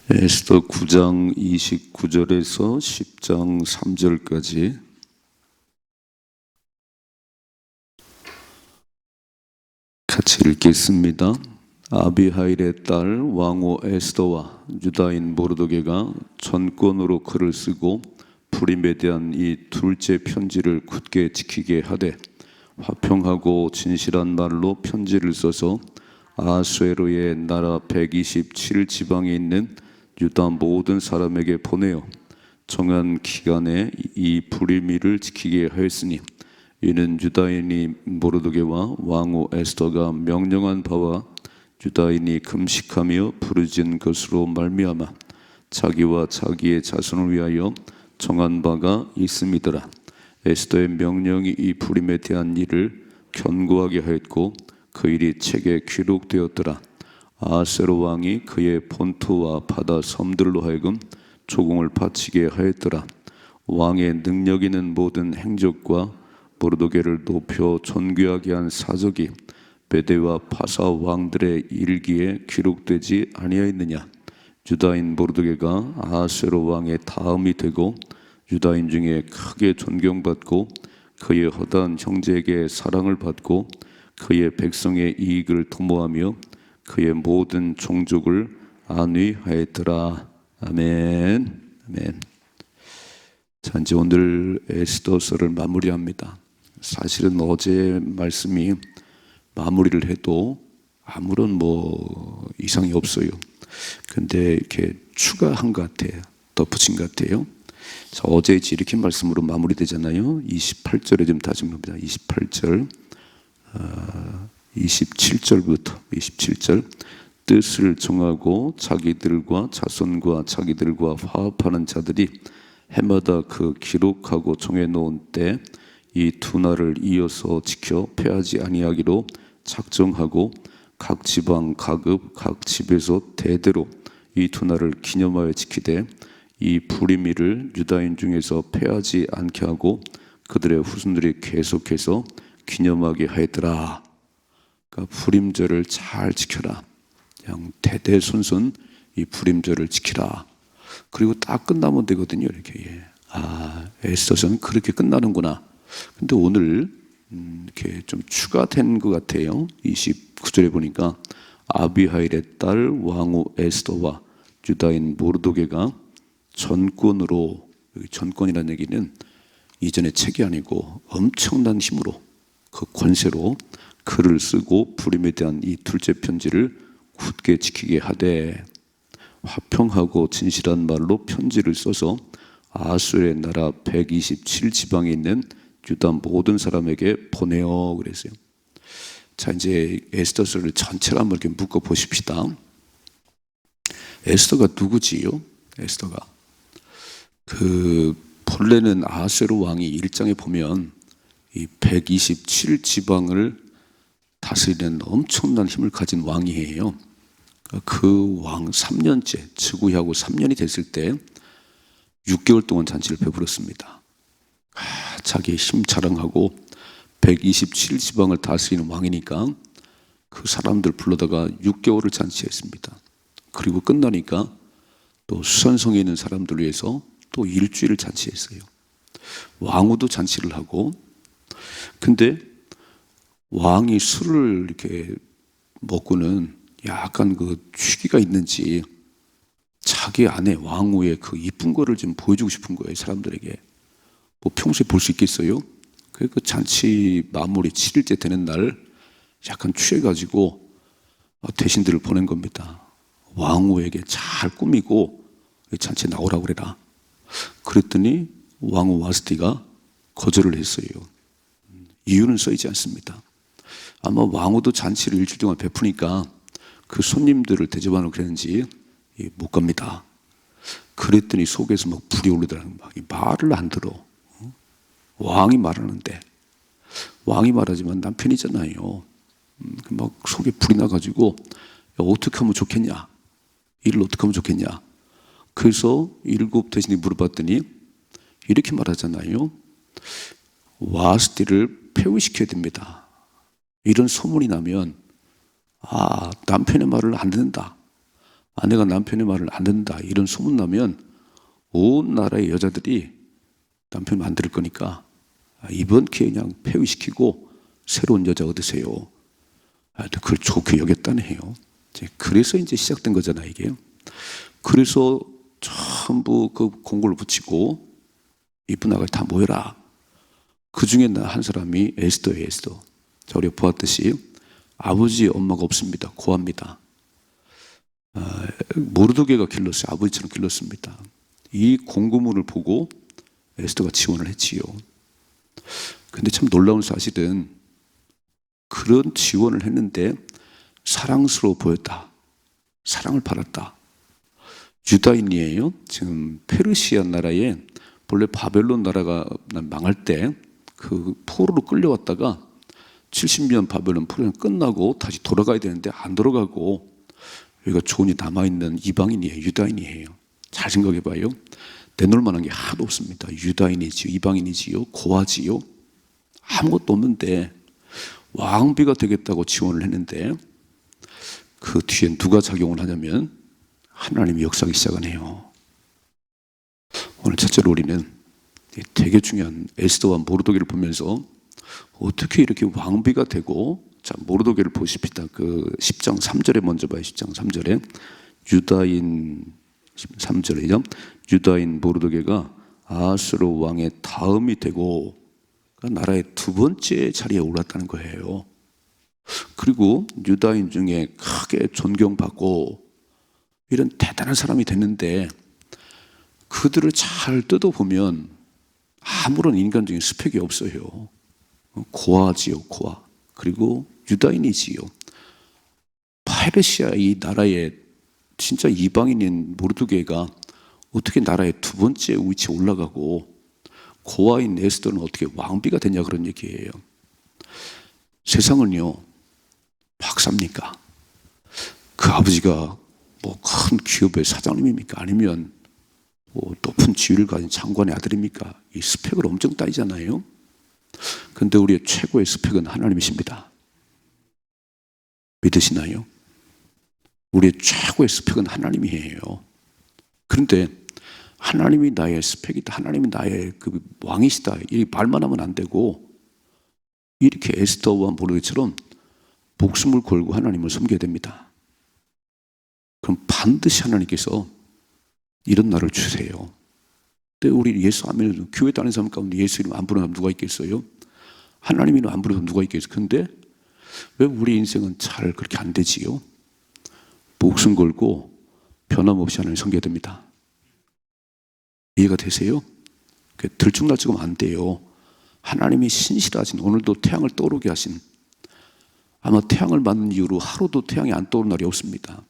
에스더 9장 29절에서 10장 3절까지 같이 읽겠습니다. 아비하일의 딸 왕후 에스더와 유다인 모르드게가 전권으로 글을 쓰고 불임에 대한 이 둘째 편지를 굳게 지키게 하되, 화평하고 진실한 말로 편지를 써서 아수에로의 나라 127지방에 있는 유다 모든 사람에게 보내어 정한 기간에 이 불임일을 지키게 하였으니, 이는 유다인이 모르드게와 왕후 에스더가 명령한 바와 유다인이 금식하며 부르짖은 것으로 말미암아 자기와 자기의 자손을 위하여 정한 바가 있음이더라. 에스더의 명령이 이 불임에 대한 일을 견고하게 하였고 그 일이 책에 기록되었더라. 아하스웨로 왕이 그의 본토와 바다 섬들로 하여금 조공을 바치게 하였더라. 왕의 능력 있는 모든 행적과 모르드게를 높여 존귀하게 한 사적이 베데와 바사 왕들의 일기에 기록되지 아니하였느냐. 유다인 모르드게가 아하스웨로 왕의 다음이 되고 유다인 중에 크게 존경받고 그의 허다한 형제에게 사랑을 받고 그의 백성의 이익을 도모하며 그의 모든 종족을 안위하였더라. 아멘. 아멘. 자, 이제 오늘 에스더서를 마무리합니다. 사실은 어제 말씀이 마무리를 해도 아무런 이상이 없어요. 근데 이렇게 추가한 것 같아요. 덧붙인 것 같아요. 자, 어제 이렇게 말씀으로 마무리되잖아요. 28절에 좀 다시 봅니다. 28절 27절부터 27절. 뜻을 정하고 자기들과 자손과 자기들과 화합하는 자들이 해마다 그 기록하고 정해놓은 때 이 두 날을 이어서 지켜 패하지 아니하기로 작정하고 각 지방 각읍 각 집에서 대대로 이 두 날을 기념하여 지키되, 이 불임일을 유다인 중에서 패하지 않게 하고 그들의 후손들이 계속해서 기념하게 하였더라. 그러니까 불임절을 잘 지켜라. 그냥 대대손손 이 불임절을 지키라. 그리고 딱 끝나면 되거든요. 이렇게. 에스더서는 그렇게 끝나는구나. 근데 오늘 이렇게 좀 추가된 것 같아요. 29절에 보니까 아비하일의 딸 왕후 에스더와 유다인 모르드게가 전권으로, 여기 전권이라는 얘기는 이전의 책이 아니고 엄청난 힘으로, 그 권세로 글을 쓰고 불임에 대한 이 둘째 편지를 굳게 지키게 하되, 화평하고 진실한 말로 편지를 써서 아수르의 나라 127지방에 있는 유다 모든 사람에게 보내어 그랬어요. 자, 이제 에스더서를 전체를 한번 이렇게 묶어 보십시다. 에스더가 누구지요? 에스더가 본래는 아하스웨로 왕이 1장에 보면 이 127지방을 다스리는 엄청난 힘을 가진 왕이에요. 그 왕 3년째, 즉위하고 3년이 됐을 때 6개월 동안 잔치를 베풀었습니다. 자기의 힘 자랑하고 127지방을 다스리는 왕이니까 그 사람들 불러다가 6개월을 잔치했습니다. 그리고 끝나니까 또 수산성에 있는 사람들 위해서 또 일주일을 잔치했어요. 왕후도 잔치를 하고. 근데 왕이 술을 이렇게 먹고는 약간 그 취기가 있는지 자기 아내 왕후의 그 이쁜 거를 좀 보여주고 싶은 거예요. 사람들에게. 평소에 볼 수 있겠어요? 그 잔치 마무리 7일째 되는 날 약간 취해가지고 대신들을 보낸 겁니다. 왕후에게 잘 꾸미고 잔치에 나오라고 그래라. 그랬더니 왕후 와스티가 거절을 했어요. 이유는 써있지 않습니다. 아마 왕후도 잔치를 일주일 동안 베푸니까 그 손님들을 대접하는 그랬는지 못 갑니다. 그랬더니 속에서 막 불이 오르더라고요. 말을 안 들어. 왕이 말하는데, 왕이 말하지만 남편이잖아요. 막 속에 불이 나가지고 어떻게 하면 좋겠냐, 일을 어떻게 하면 좋겠냐. 그래서 7 대신에 물어봤더니 이렇게 말하잖아요. 와스티를 폐위시켜야 됩니다. 이런 소문이 나면 남편의 말을 안 듣는다, 아내가 남편의 말을 안 듣는다 이런 소문나면 온 나라의 여자들이 남편 안 들을 거니까 이번 기회에 그냥 폐위시키고 새로운 여자 얻으세요. 그걸 좋게 여겼다네요. 그래서 이제 시작된 거잖아요, 이게. 그래서 전부 그 공고를 붙이고 이쁜 아가씨 다 모여라. 그 중에 한 사람이 에스더예요, 에스더. 자, 우리가 보았듯이 아버지, 엄마가 없습니다. 고아입니다. 모르드게가 길렀어요. 아버지처럼 길렀습니다. 이 공고문을 보고 에스더가 지원을 했지요. 근데 참 놀라운 사실은 그런 지원을 했는데 사랑스러워 보였다. 사랑을 받았다. 유다인이에요. 지금 페르시아 나라에 본래 바벨론 나라가 망할 때 그 포로로 끌려왔다가 70년 바벨론 포로가 끝나고 다시 돌아가야 되는데 안 돌아가고 여기가 조언이 남아있는 이방인이에요. 유다인이에요. 잘 생각해봐요. 내놓을 만한 게 하나도 없습니다. 유다인이지요. 이방인이지요. 고아지요. 아무것도 없는데 왕비가 되겠다고 지원을 했는데 그 뒤엔 누가 작용을 하냐면 하나님이 역사하기 시작하네요. 오늘 첫째로 우리는 되게 중요한 에스더와 모르드게를 보면서 어떻게 이렇게 왕비가 되고, 자, 모르드게를 보십시다. 그 10장 3절에 먼저 봐요. 10장 3절에 유다인 3절이죠. 유다인 모르드게가 아하스로 왕의 다음이 되고 나라의 두 번째 자리에 올랐다는 거예요. 그리고 유다인 중에 크게 존경받고 이런 대단한 사람이 됐는데 그들을 잘 뜯어보면 아무런 인간적인 스펙이 없어요. 고아지요, 고아. 그리고 유다인이지요. 페르시아 이 나라의 진짜 이방인인 모르드게가 어떻게 나라의 두 번째 위치에 올라가고 고아인 에스더는 어떻게 왕비가 되냐 그런 얘기예요. 세상은요 박사입니까? 그 아버지가 뭐 큰 기업의 사장님입니까? 아니면 뭐 높은 지위를 가진 장관의 아들입니까? 이 스펙을 엄청 따지잖아요. 그런데 우리의 최고의 스펙은 하나님이십니다. 믿으시나요? 우리의 최고의 스펙은 하나님이에요. 그런데 하나님이 나의 스펙이다, 하나님이 나의 그 왕이시다 이 말만 하면 안 되고 이렇게 에스더와 모르드게처럼 목숨을 걸고 하나님을 섬겨야 됩니다. 그럼 반드시 하나님께서 이런 날을 주세요. 근데 우리 예수 아멘 교회 다니는 사람 가운데 예수 이름 안 부르는 사람 누가 있겠어요? 하나님 이름 안 부르는 사람 누가 있겠어요? 근데 왜 우리 인생은 잘 그렇게 안 되지요? 목숨 걸고 변함없이 하나님을 섬겨야 됩니다. 이해가 되세요? 들쭉날쭉하면 안 돼요. 하나님이 신실하신, 오늘도 태양을 떠오르게 하신, 아마 태양을 맞는 이후로 하루도 태양이 안 떠오르는 날이 없습니다.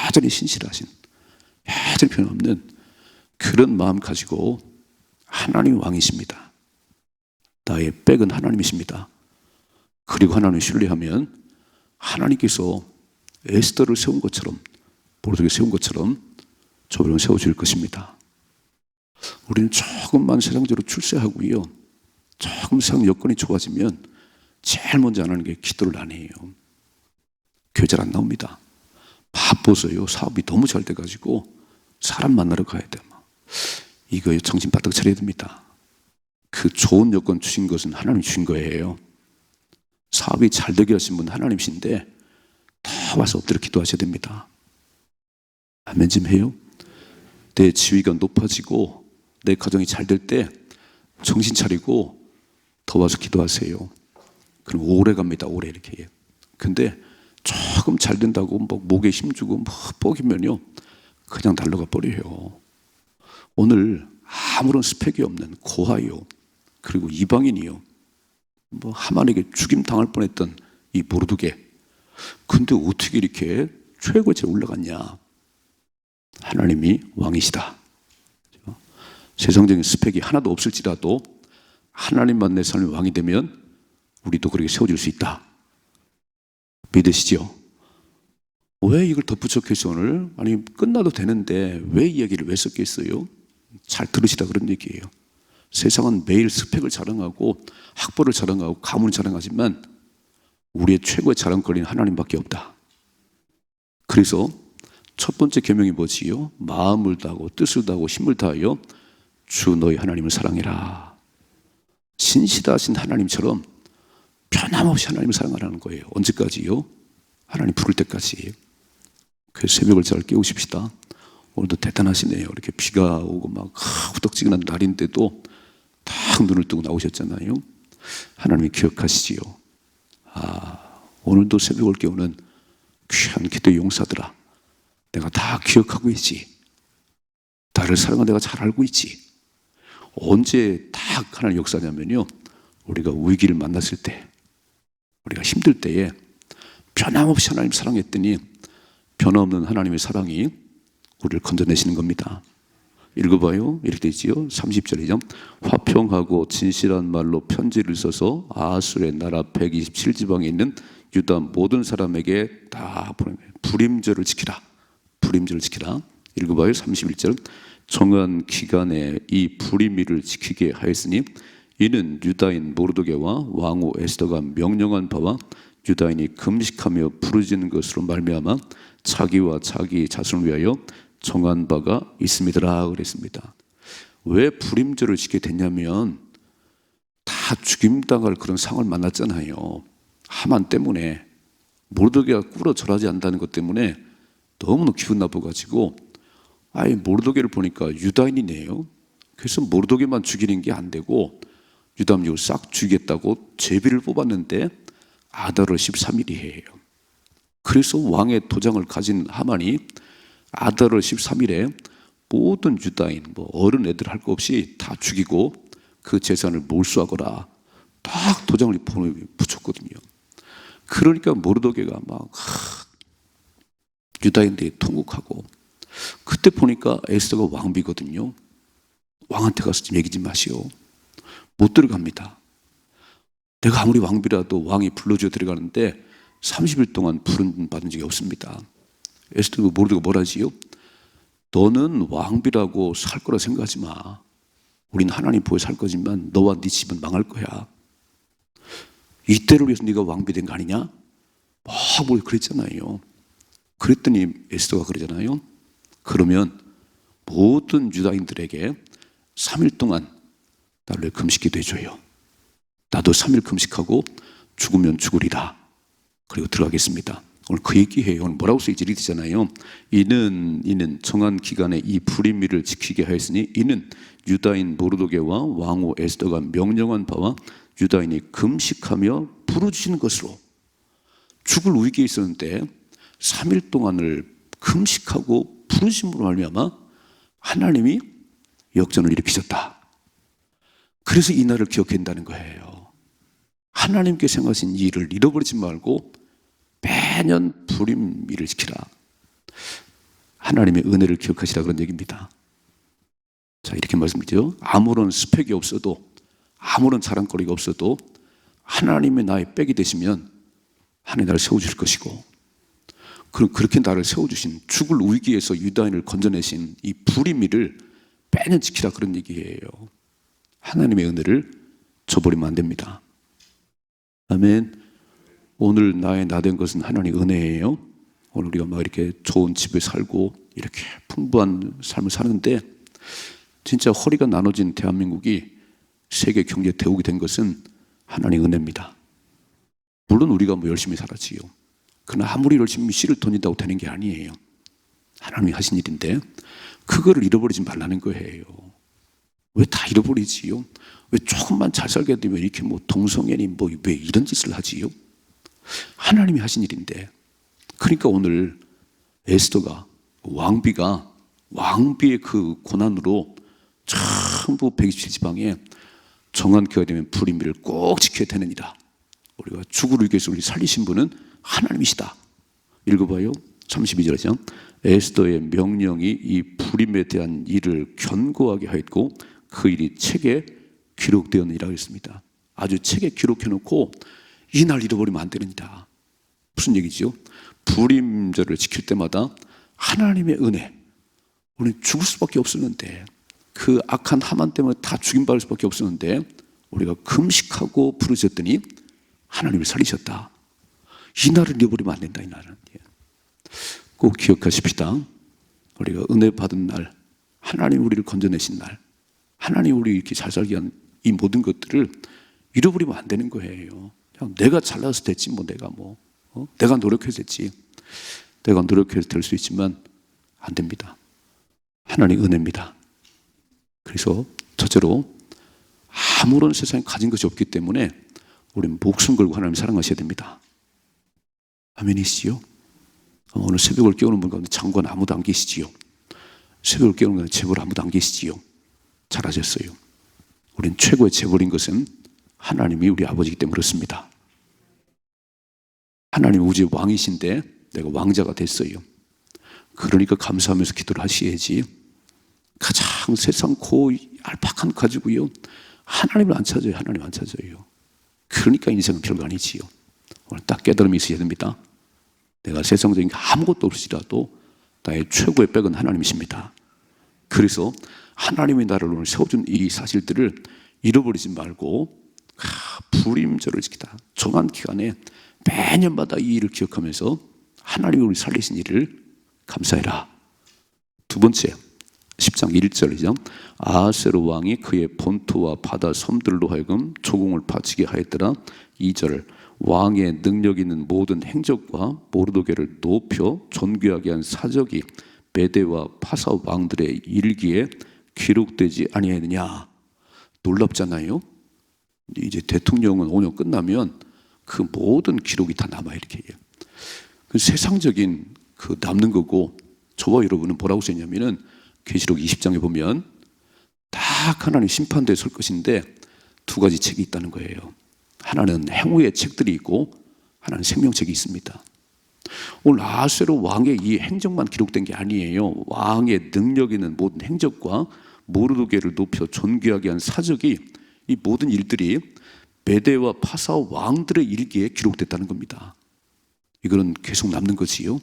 여전히 신실하신, 여전히 변함없는 그런 마음 가지고 하나님이 왕이십니다. 나의 백은 하나님이십니다. 그리고 하나님을 신뢰하면 하나님께서 에스더를 세운 것처럼, 모르드게 세운 것처럼 저를 세워줄 것입니다. 우리는 조금만 세상적으로 출세하고요, 조금 세상 여건이 좋아지면 제일 먼저 안 하는 게 기도를 안 해요. 교회 잘 안 나옵니다. 바빠서요. 사업이 너무 잘 돼가지고 사람 만나러 가야 돼. 이거 정신 바짝 차려야 됩니다. 그 좋은 여건 주신 것은 하나님 주신 거예요. 사업이 잘 되게 하신 분 하나님이신데 다 와서 엎드려 기도하셔야 됩니다. 아멘 좀 해요? 내 지위가 높아지고 내 가정이 잘 될 때 정신 차리고 더 와서 기도하세요. 그럼 오래 갑니다. 오래 이렇게. 근데 조금 잘 된다고 뭐 목에 힘주고 뭐 뻐기면요 그냥 날아가 버려요. 오늘 아무런 스펙이 없는 고아요, 그리고 이방인이요, 뭐 하만에게 죽임 당할 뻔했던 이 모르드게, 근데 어떻게 이렇게 최고에 올라갔냐? 하나님이 왕이시다. 세상적인 스펙이 하나도 없을지라도 하나님만 내 삶의 왕이 되면 우리도 그렇게 세워질 수 있다. 믿으시죠? 왜 이걸 덧붙였겠어 오늘? 아니 끝나도 되는데 왜 이야기를 왜 썼겠어요? 잘 들으시다 그런 얘기예요. 세상은 매일 스펙을 자랑하고 학벌을 자랑하고 가문을 자랑하지만 우리의 최고의 자랑거리는 하나님밖에 없다. 그래서 첫 번째 계명이 뭐지요? 마음을 다하고 뜻을 다하고 힘을 다하여 주 너희 하나님을 사랑해라. 신실하신 하나님처럼 변함없이 하나님을 사랑하라는 거예요. 언제까지요? 하나님 부를 때까지. 그래서 새벽을 잘 깨우십시다. 오늘도 대단하시네요. 이렇게 비가 오고 막 후덕지근한 날인데도 딱 눈을 뜨고 나오셨잖아요. 하나님이 기억하시지요. 오늘도 새벽을 깨우는 귀한 기도의 용사들아, 내가 다 기억하고 있지. 나를 사랑한 내가 잘 알고 있지. 언제 딱 하나님 역사냐면요, 우리가 위기를 만났을 때, 우리가 힘들 때에 변함없이 하나님 사랑했더니 변함없는 하나님의 사랑이 우리를 건져내시는 겁니다. 읽어봐요. 이렇게 되지요. 30절이죠. 화평하고 진실한 말로 편지를 써서 아수르의 나라 127지방에 있는 유다 모든 사람에게 다 보내요. 불임절을 지키라. 불임절을 지키라. 읽어봐요. 31절. 정한 기간에 이 불임일을 지키게 하였으니 이는 유다인 모르드게와 왕후 에스더가 명령한 바와 유다인이 금식하며 부르짖는 것으로 말미암아 자기와 자기 자손을 위하여 정한 바가 있음이더라 그랬습니다. 왜 불임절을 지게 됐냐면 다 죽임당할 그런 상황을 만났잖아요. 하만 때문에 모르드게가 꿇어 절하지 않는다는 것 때문에 너무너무 기분 나빠가지고 아예 모르드게를 보니까 유다인이네요. 그래서 모르드게만 죽이는 게 안 되고 유다민족을 싹 죽이겠다고 제비를 뽑았는데 아달월 13일이에요. 그래서 왕의 도장을 가진 하만이 아달월 13일에 모든 유다인, 어른 애들 할 거 없이 다 죽이고 그 재산을 몰수하거라 딱 도장을 붙였거든요. 그러니까 모르드게가 막 유다인들이 통곡하고, 그때 보니까 에스더가 왕비거든요. 왕한테 가서 좀 얘기 좀 마시오. 못 들어갑니다. 내가 아무리 왕비라도 왕이 불러줘 들어가는데 30일 동안 부름 받은 적이 없습니다. 에스더가 모르드게가 뭐라지요? 너는 왕비라고 살 거라 생각하지 마. 우린 하나님 보여 살 거지만 너와 네 집은 망할 거야. 이때를 위해서 네가 왕비 된 거 아니냐? 막 그랬잖아요. 그랬더니 에스더가 그러잖아요. 그러면 모든 유다인들에게 3일 동안 나를 금식기도 해줘요. 나도 3일 금식하고 죽으면 죽으리라. 그리고 들어가겠습니다. 오늘 그 얘기해요. 오늘 뭐라고 써있지? 이렇게 되잖아요. 이는 정한 기간에 이 불임일을 지키게 하였으니 이는 유다인 모르드게와 왕후 에스더가 명령한 바와 유다인이 금식하며 부르짖는 것으로. 죽을 위기에 있었는데 3일 동안을 금식하고 부르짖음으로 말미암아 하나님이 역전을 일으키셨다. 그래서 이 날을 기억한다는 거예요. 하나님께 생각하신 이 일을 잃어버리지 말고 매년 불임일을 지키라. 하나님의 은혜를 기억하시라 그런 얘기입니다. 자, 이렇게 말씀드리죠. 아무런 스펙이 없어도, 아무런 자랑거리가 없어도 하나님의 나의 백이 되시면 하나님 나를 세워주실 것이고, 그럼 그렇게 나를 세워주신, 죽을 위기에서 유다인을 건져내신 이 불임일을 매년 지키라 그런 얘기예요. 하나님의 은혜를 저버리면 안 됩니다. 아멘. 오늘 나의 나 된 것은 하나님의 은혜예요. 오늘 우리가 막 이렇게 좋은 집에 살고 이렇게 풍부한 삶을 사는데 진짜 허리가 나눠진 대한민국이 세계 경제 대국이 된 것은 하나님의 은혜입니다. 물론 우리가 열심히 살았지요. 그러나 아무리 열심히 씨를 던진다고 되는 게 아니에요. 하나님이 하신 일인데 그거를 잃어버리지 말라는 거예요. 왜 다 잃어버리지요? 왜 조금만 잘 살게 되면 이렇게 동성애니 왜 이런 짓을 하지요? 하나님이 하신 일인데. 그러니까 오늘 에스더가, 왕비가 왕비의 그 고난으로 전부 127지방에 정한 기회가 되면 불임일을 꼭 지켜야 되느니라. 우리가 죽을 위기에서 우리 살리신 분은 하나님이시다. 읽어봐요. 32절이죠. 에스더의 명령이 이 불임에 대한 일을 견고하게 하였고 그 일이 책에 기록되었느니라 했습니다. 아주 책에 기록해놓고 이 날 잃어버리면 안 되느니라. 무슨 얘기죠? 불임절을 지킬 때마다 하나님의 은혜, 우리는 죽을 수밖에 없었는데, 그 악한 하만 때문에 다 죽임받을 수밖에 없었는데 우리가 금식하고 부르짖었더니 하나님을 살리셨다. 이 날을 잃어버리면 안 된다. 이 날은 꼭 기억하십시다. 우리가 은혜 받은 날, 하나님 우리를 건져내신 날, 하나님 우리 이렇게 잘 살게 한 이 모든 것들을 잃어버리면 안 되는 거예요. 그냥 내가 잘나서 됐지 내가 노력해서 됐지. 내가 노력해서 될 수 있지만 안 됩니다. 하나님 은혜입니다. 그래서 첫째로 아무런 세상에 가진 것이 없기 때문에 우리는 목숨 걸고 하나님 사랑하셔야 됩니다. 아멘이시지요? 오늘 새벽을 깨우는 분 가운데 장관 아무도 안 계시지요? 새벽을 깨우는 가운데 재벌 아무도 안 계시지요? 잘하셨어요. 우린 최고의 재벌인 것은 하나님이 우리 아버지이기 때문에 그렇습니다. 하나님 우주의 왕이신데 내가 왕자가 됐어요. 그러니까 감사하면서 기도를 하셔야지. 가장 세상 얄팍한 가지고요, 하나님을 안 찾아요. 하나님 안 찾아요. 그러니까 인생은 별거 아니지요. 오늘 딱 깨달음이 있어야 됩니다. 내가 세상적인 게 아무것도 없을지라도 나의 최고의 백은 하나님이십니다. 그래서 하나님이 나를 오늘 세워준 이 사실들을 잃어버리지 말고 불임절을 지키다. 정한 기간에 매년마다 이 일을 기억하면서 하나님이 우리 살리신 일을 감사해라. 두 번째, 10장 1절이죠. 아하스웨로 왕이 그의 본토와 바다 섬들로 하여금 조공을 바치게 하였더라. 2절, 왕의 능력 있는 모든 행적과 모르도게를 높여 존귀하게 한 사적이 메대와 파사 왕들의 일기에 기록되지 아니하느냐. 놀랍잖아요. 이제 대통령은 5년 끝나면 그 모든 기록이 다 남아 이렇게 해요. 그 세상적인 그 남는 거고, 저와 여러분은 뭐라고 쓰냐면은 계시록 20장에 보면 딱 하나님 심판대에 설 것인데 두 가지 책이 있다는 거예요. 하나는 행위의 책들이 있고 하나는 생명책이 있습니다. 오늘 아하스웨로 왕의 이 행적만 기록된 게 아니에요. 왕의 능력 있는 모든 행적과 모르도게를 높여 존귀하게 한 사적이, 이 모든 일들이 메대와 파사 왕들의 일기에 기록됐다는 겁니다. 이거는 계속 남는 거지요.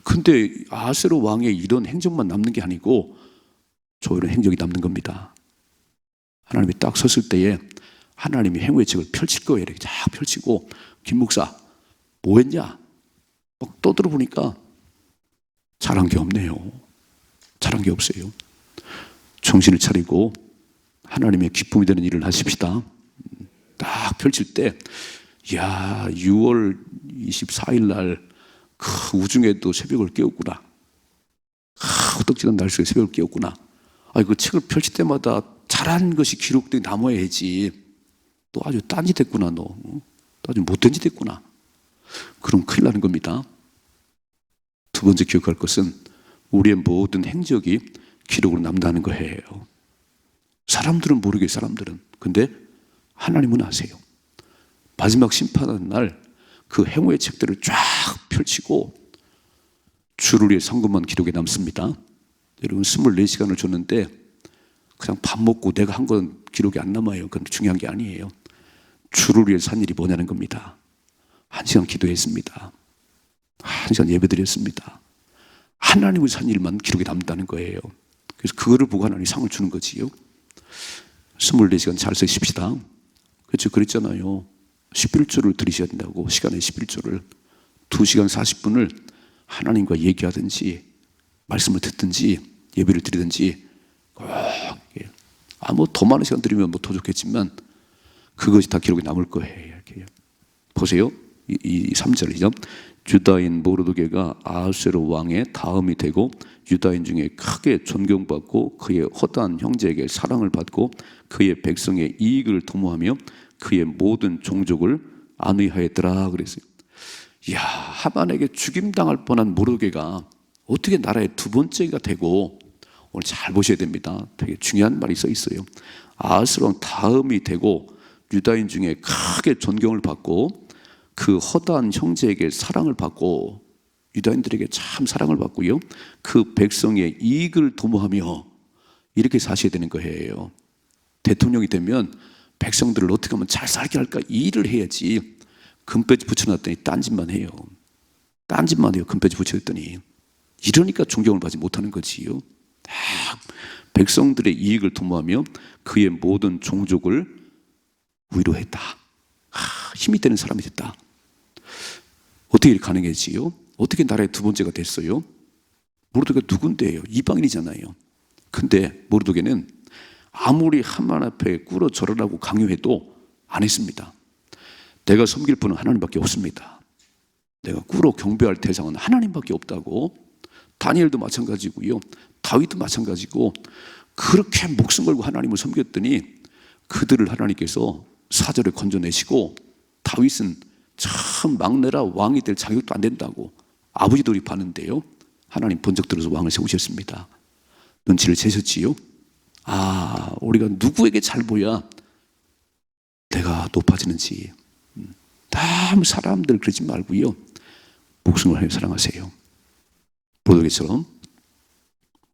근데 아하스웨로 왕의 이런 행적만 남는 게 아니고 저 이런 행적이 남는 겁니다. 하나님이 딱 섰을 때에 하나님이 행위의 책을 펼칠 거예요. 이렇게 쫙 펼치고, 김 목사 뭐 했냐? 막 떠들어보니까 잘한 게 없네요. 잘한 게 없어요. 정신을 차리고 하나님의 기쁨이 되는 일을 하십시다. 딱 펼칠 때, 야, 6월 24일 날 그 우중에도 새벽을 깨웠구나. 허덕지는 날씨에 새벽을 깨웠구나. 그 책을 펼칠 때마다 잘한 것이 기록되어 남아야지. 너 아주 딴짓 했구나. 너 아주 못된 짓 했구나. 그럼 큰일 나는 겁니다. 두 번째 기억할 것은 우리의 모든 행적이 기록으로 남다는 거예요. 사람들은 모르게, 사람들은. 근데 하나님은 아세요. 마지막 심판하는 날 그 행위의 책들을 쫙 펼치고 주를 위해 산 것만 기록에 남습니다. 여러분 24시간을 줬는데 그냥 밥 먹고 내가 한 건 기록이 안 남아요. 그건 중요한 게 아니에요. 주를 위해 산 일이 뭐냐는 겁니다. 1시간 기도했습니다. 1시간 예배드렸습니다. 하나님을 산 일만 기록에 남는다는 거예요. 그래서 그거를 보고 하나님이 상을 주는 거지요. 24시간 잘 쓰십시다. 그렇죠. 그랬잖아요. 11조를 드리셔야 된다고. 시간에 11조를 2시간 40분을 하나님과 얘기하든지 말씀을 듣든지 예배를 드리든지 꼭 더 많은 시간 드리면 더 좋겠지만 그것이 다 기록에 남을 거예요. 이렇게. 보세요. 이 3절이죠. 유다인 모르도게가 아하스웨로 왕의 다음이 되고 유다인 중에 크게 존경받고 그의 허다한 형제에게 사랑을 받고 그의 백성의 이익을 도모하며 그의 모든 종족을 안위하였더라 그랬어요. 이야, 하만에게 죽임당할 뻔한 모르도게가 어떻게 나라의 두 번째가 되고, 오늘 잘 보셔야 됩니다. 되게 중요한 말이 써 있어요. 아하스웨로 왕 다음이 되고 유다인 중에 크게 존경을 받고 그 허다한 형제에게 사랑을 받고, 유다인들에게 참 사랑을 받고요, 그 백성의 이익을 도모하며 이렇게 사셔야 되는 거예요. 대통령이 되면 백성들을 어떻게 하면 잘 살게 할까 이 일을 해야지. 금배지 붙여놨더니 딴짓만 해요. 딴짓만 해요. 금배지 붙여놨더니. 이러니까 존경을 받지 못하는 거지요. 백성들의 이익을 도모하며 그의 모든 종족을 위로했다. 힘이 되는 사람이 됐다. 어떻게 가능해지요? 어떻게 나라의 두 번째가 됐어요? 모르드게가 누군데요? 이방인이잖아요. 근데 모르드게는 아무리 하만 앞에 꿇어 절하라고 강요해도 안 했습니다. 내가 섬길 분은 하나님밖에 없습니다. 내가 꿇어 경배할 대상은 하나님밖에 없다고. 다니엘도 마찬가지고요, 다윗도 마찬가지고, 그렇게 목숨 걸고 하나님을 섬겼더니 그들을 하나님께서 사절에 건져내시고, 다윗은 참 막내라 왕이 될 자격도 안 된다고 아버지 돌입하는데요, 하나님 번쩍 들어서 왕을 세우셨습니다. 눈치를 채셨지요? 우리가 누구에게 잘 보야 내가 높아지는지. 너무 사람들 그러지 말고요, 목숨을 하나님 사랑하세요. 모르드게처럼,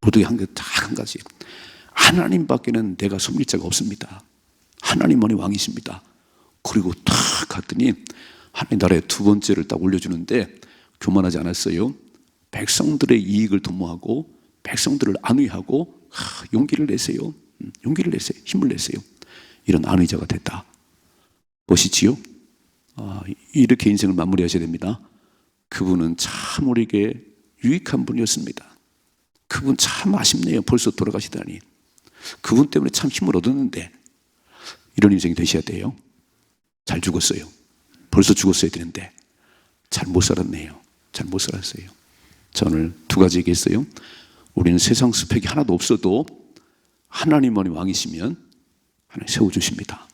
모르드게 한 가지, 하나님밖에는 내가 섬길 자가 없습니다. 하나님만이 왕이십니다. 그리고 탁 갔더니 하나님 나라의 두 번째를 딱 올려주는데 교만하지 않았어요. 백성들의 이익을 도모하고 백성들을 안위하고 용기를 내세요. 용기를 내세요. 힘을 내세요. 이런 안위자가 됐다. 멋있지요? 이렇게 인생을 마무리하셔야 됩니다. 그분은 참 우리에게 유익한 분이었습니다. 그분 참 아쉽네요. 벌써 돌아가시다니. 그분 때문에 참 힘을 얻었는데 이런 인생이 되셔야 돼요. 잘 죽었어요. 벌써 죽었어야 되는데 잘 못 살았네요. 잘 못 살았어요. 저 오늘 두 가지 얘기했어요. 우리는 세상 스펙이 하나도 없어도 하나님만이 왕이시면 하나님 세워주십니다.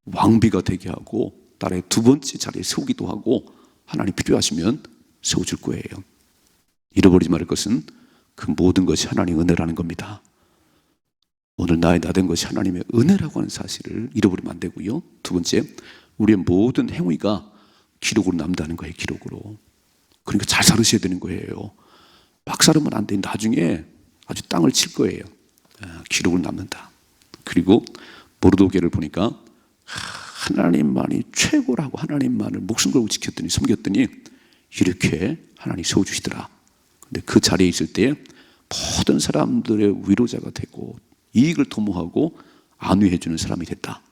왕비가 되게 하고 나라의 두 번째 자리에 세우기도 하고, 하나님 필요하시면 세워줄 거예요. 잃어버리지 말을 것은 그 모든 것이 하나님의 은혜라는 겁니다. 오늘 나의 나된 것이 하나님의 은혜라고 하는 사실을 잃어버리면 안 되고요. 두 번째, 우리의 모든 행위가 기록으로 남다는 거예요. 기록으로. 그러니까 잘 살으셔야 되는 거예요. 막 살으면 안 돼. 나중에 아주 땅을 칠 거예요. 기록을 남는다. 그리고 모르드게를 보니까 하나님만이 최고라고 하나님만을 목숨 걸고 지켰더니, 섬겼더니 이렇게 하나님 세워주시더라. 근데 그 자리에 있을 때 모든 사람들의 위로자가 되고 이익을 도모하고 안위해주는 사람이 됐다.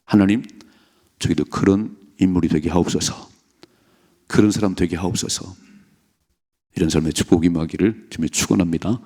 하나님, 저희도 그런 인물이 되게 하옵소서. 그런 사람 되게 하옵소서. 이런 삶의 축복이 임하기를 주님의 축원합니다.